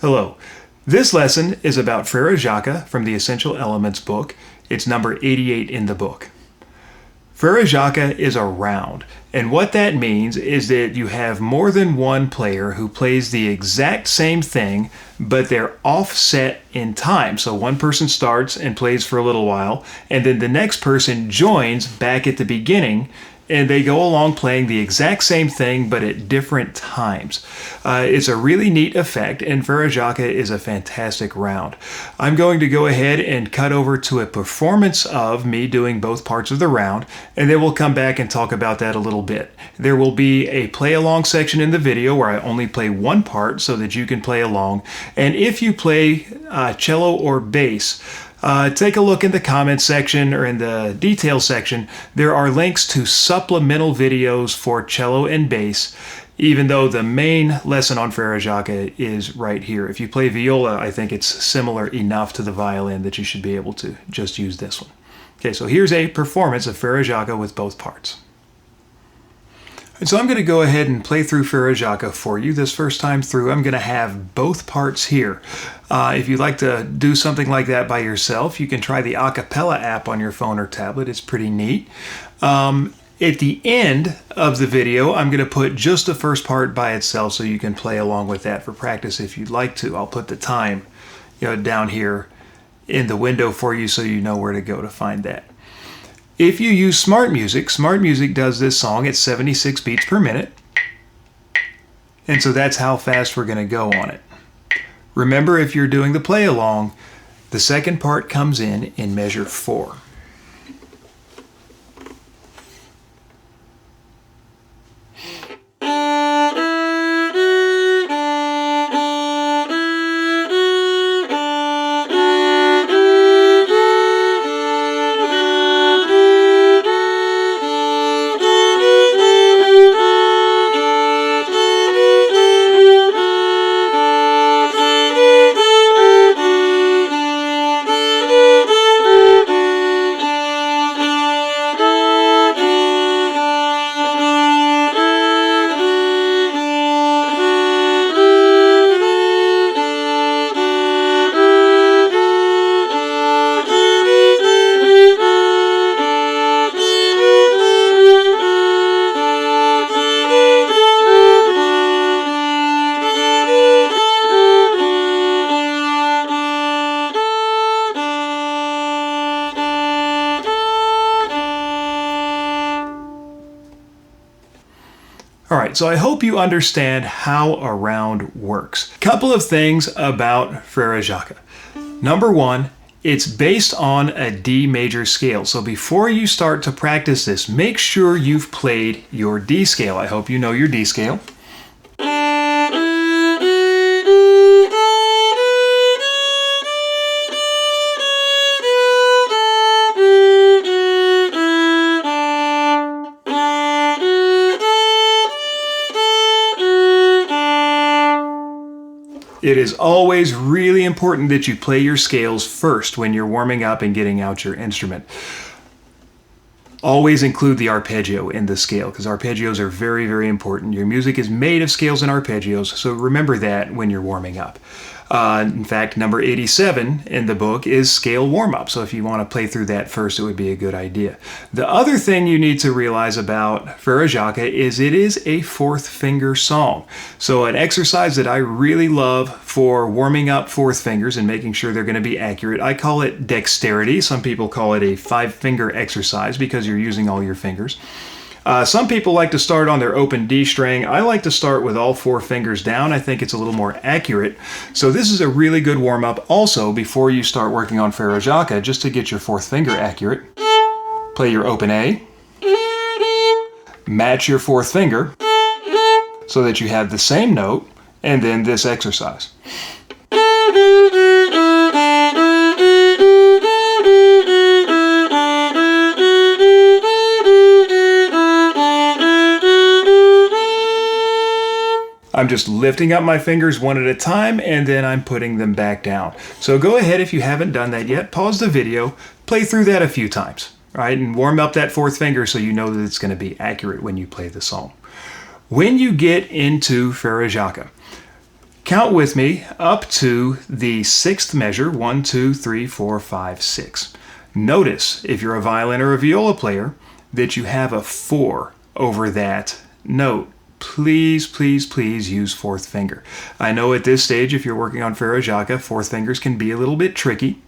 Hello. This lesson is about Frere Jacques from the Essential Elements book. It's number 88 in the book. Frere Jacques is a round, and what that means is that you have more than one player who plays the exact same thing, but they're offset in time. So one person starts and plays for a little while, and then the next person joins back at the beginning, and they go along playing the exact same thing but at different times. It's a really neat effect, and Frere Jacques is a fantastic round. I'm going to go ahead and cut over to a performance of me doing both parts of the round, and then we'll come back and talk about that a little bit. There will be a play along section in the video where I only play one part so that you can play along, and if you play cello or bass, take a look in the comments section or in the details section. There are links to supplemental videos for cello and bass, even though the main lesson on Frere Jacques is right here. If you play viola, I think it's similar enough to the violin that you should be able to just use this one. Okay, so here's a performance of Frere Jacques with both parts. And so I'm going to go ahead and play through Frere Jacques for you. This first time through, I'm going to have both parts here. If you'd like to do something like that by yourself, you can try the a cappella app on your phone or tablet. It's pretty neat. At the end of the video, I'm going to put just the first part by itself so you can play along with that for practice if you'd like to. I'll put the time, down here in the window for you so you know where to go to find that. If you use Smart Music does this song at 76 beats per minute. And so that's how fast we're going to go on it. Remember, if you're doing the play along, the second part comes in measure 4. All right, so I hope you understand how a round works. Couple of things about Frere Jacques. Number one, it's based on a D major scale. So before you start to practice this, make sure you've played your D scale. I hope you know your D scale. It is always really important that you play your scales first when you're warming up and getting out your instrument. Always include the arpeggio in the scale because arpeggios are very, very important. Your music is made of scales and arpeggios, so remember that when you're warming up. In fact, number 87 in the book is scale warm-up, so if you want to play through that first, it would be a good idea. The other thing you need to realize about Frere Jacques is it is a fourth finger song. So an exercise that I really love for warming up fourth fingers and making sure they're going to be accurate, I call it dexterity. Some people call it a 5-finger exercise because you're using all your fingers. Some people like to start on their open D string. I like to start with all 4 fingers down. I think it's a little more accurate. So this is a really good warm-up also before you start working on Frere Jacques, just to get your 4th finger accurate. Play your open A. Match your 4th finger so that you have the same note, and then this exercise. I'm just lifting up my fingers one at a time, and then I'm putting them back down. So go ahead, if you haven't done that yet, pause the video, play through that a few times, right? And warm up that 4th finger so you know that it's going to be accurate when you play the song. When you get into Frere Jacques, Count with me up to the sixth measure, 1, 2, 3, 4, 5, 6. Notice, if you're a violin or a viola player, that you have a 4 over that note. Please, please, please use fourth finger. I know at this stage, if you're working on Frere Jacques, fourth fingers can be a little bit tricky,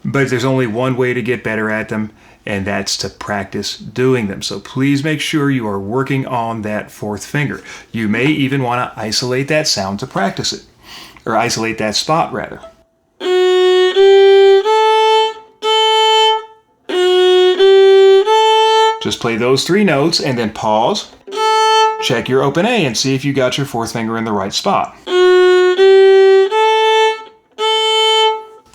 but there's only one way to get better at them, and that's to practice doing them. So please make sure you are working on that fourth finger. You may even want to isolate that sound to practice it, or isolate that spot rather. Just play those 3 notes and then pause. Check your open A and see if you got your fourth finger in the right spot.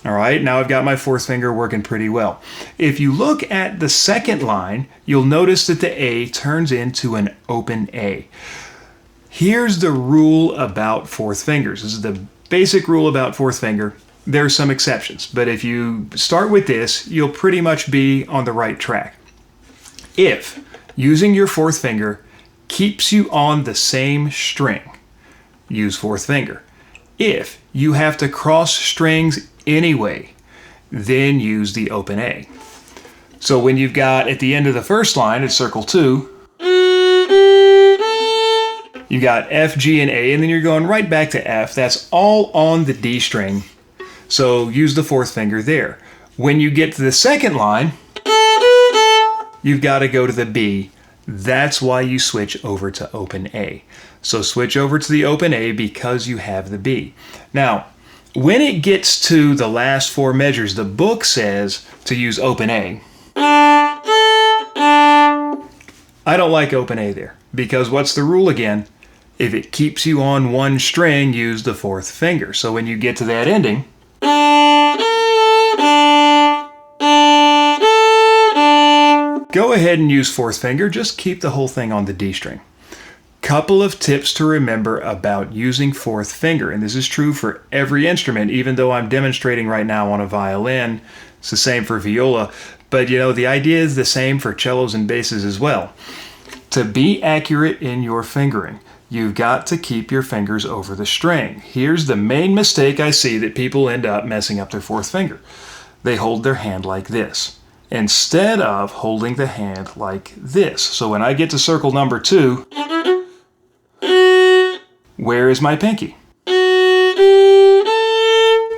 All right, now I've got my fourth finger working pretty well. If you look at the second line, you'll notice that the A turns into an open A. Here's the rule about fourth fingers. This is the basic rule about fourth finger. There are some exceptions, but if you start with this, you'll pretty much be on the right track. If using your fourth finger keeps you on the same string, use fourth finger. If you have to cross strings anyway, then use the open A. So when you've got at the end of the first line, it's circle 2, you got F, G, and A, and then you're going right back to F. That's all on the D string. So use the fourth finger there. When you get to the second line, you've got to go to the B. That's why you switch over to open A. So switch over to the open A because you have the B. Now, when it gets to the last 4 measures, the book says to use open A. I don't like open A there because what's the rule again? If it keeps you on one string, use the fourth finger. So when you get to that ending, go ahead and use fourth finger. Just keep the whole thing on the D string. Couple of tips to remember about using fourth finger, and this is true for every instrument, even though I'm demonstrating right now on a violin. It's the same for viola, but you know, the idea is the same for cellos and basses as well. To be accurate in your fingering, you've got to keep your fingers over the string. Here's the main mistake I see that people end up messing up their fourth finger. They hold their hand like this, instead of holding the hand like this. So when I get to circle number 2, where is my pinky?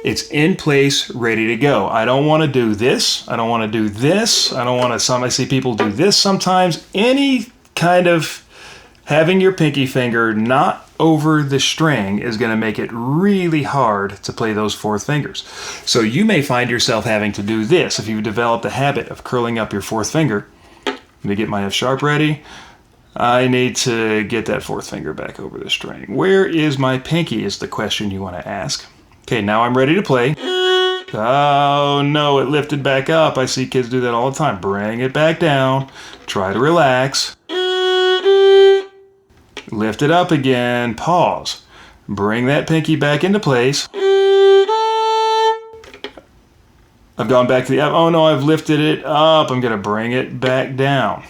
It's in place, ready to go. I don't want to do this. I don't want to do this. I don't want to, I see people do this sometimes. Any kind of having your pinky finger not over the string is going to make it really hard to play those fourth fingers. So you may find yourself having to do this if you've developed a habit of curling up your fourth finger. Let me get my F sharp ready. I need to get that fourth finger back over the string. Where is my pinky is the question you want to ask. Okay, now I'm ready to play. Oh no, it lifted back up. I see kids do that all the time. Bring it back down. Try to relax. Lift it up again. Pause. Bring that pinky back into place. I've gone back to the F. Oh no, I've lifted it up. I'm going to bring it back down.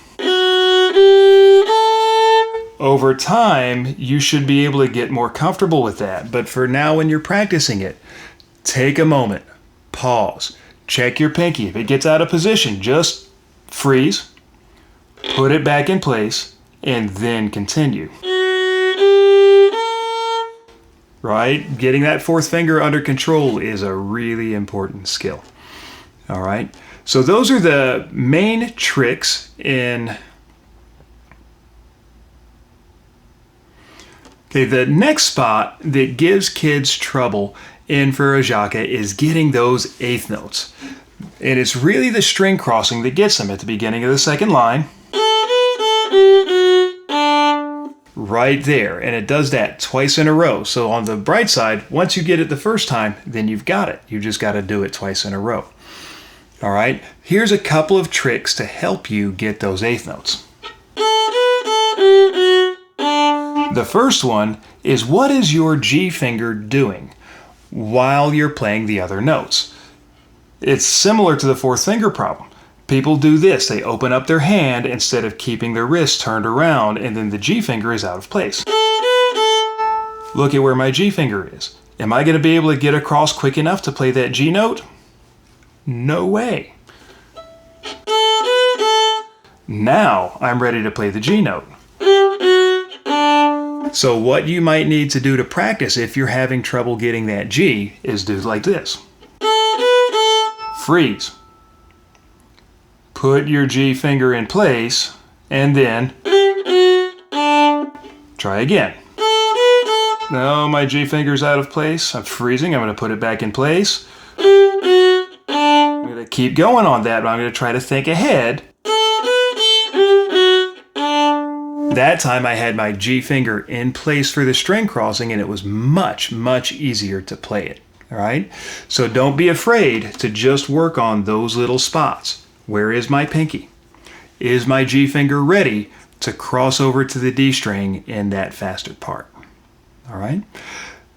Over time, you should be able to get more comfortable with that. But for now, when you're practicing it, take a moment, pause, check your pinky. If it gets out of position, just freeze, put it back in place, and then continue. Right? Getting that fourth finger under control is a really important skill. All right? So those are the main tricks in... Okay, the next spot that gives kids trouble in Frere Jacques is getting those eighth notes. And it's really the string crossing that gets them at the beginning of the second line. Right there. And it does that twice in a row. So on the bright side, once you get it the first time, then you've got it. You just got to do it twice in a row. All right, here's a couple of tricks to help you get those eighth notes. The first one is, what is your G finger doing while you're playing the other notes? It's similar to the fourth finger problem. People do this. They open up their hand instead of keeping their wrist turned around, and then the G finger is out of place. Look at where my G finger is. Am I going to be able to get across quick enough to play that G note? No way. Now I'm ready to play the G note. So what you might need to do to practice if you're having trouble getting that G is do like this. Freeze. Put your G finger in place and then try again. No, my G finger's out of place. I'm freezing. I'm going to put it back in place. I'm going to keep going on that, but I'm going to try to think ahead. That time I had my G finger in place for the string crossing, and it was much, much easier to play it. All right? So don't be afraid to just work on those little spots. Where is my pinky? Is my G finger ready to cross over to the D string in that faster part? All right?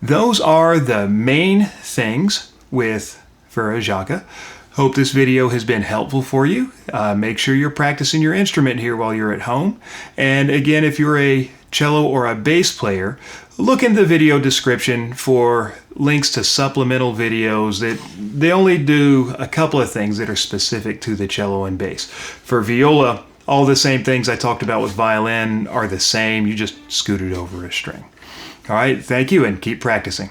Those are the main things with Frere Jacques. Hope this video has been helpful for you. Make sure you're practicing your instrument here while you're at home. And again, if you're a cello or a bass player, look in the video description for links to supplemental videos that they only do a couple of things that are specific to the cello and bass. For viola, all the same things I talked about with violin are the same. You just scoot it over a string. All right, thank you and keep practicing.